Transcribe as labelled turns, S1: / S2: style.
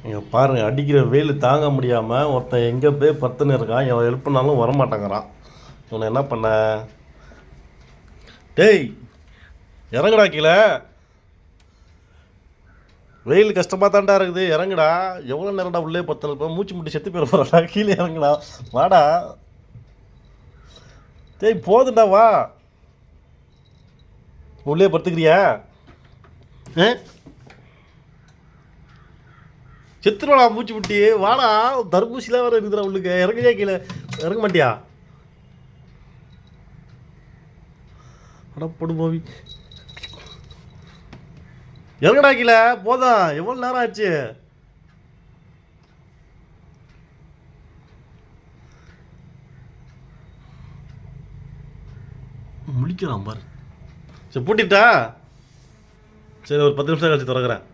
S1: இங்கே பாருங்கள், அடிக்கிற வெயில் தாங்க முடியாமல் ஒருத்தன் எங்கே போய் பத்துன்னு இருக்கான். இவன் எழுப்புனாலும் வரமாட்டேங்கிறான். இவனை என்ன பண்ண? டேய், இறங்குடா கீழே. வெயில் கஷ்டமாக தான்டா இருக்குது, இறங்குடா. எவ்வளோ நேரம்டா உள்ளே பத்தன? இப்போ மூச்சு முட்டி செத்து போயிட போகிறாடா. கீழே இறங்குடா, வாடா. டேய் போதுண்டா, வா. உள்ளே படுத்துக்கிறியா? செத்துருவாடா மூச்சு முட்டி, வாடா. தர்பூசிலாம் வேறு இருக்குதுடா உள்ளுக்கு. இறங்குறியா கீழே? இறங்க மாட்டியா? அடப்படு போவி, இறங்கடா கீழே. போதும், எவ்வளோ நேரம் ஆச்சு? முழிக்கிறான் பாரு. சரி பூட்டிட்டா? சரி, ஒரு 10 நிமிஷம் கழிச்சு திறக்கிறேன்.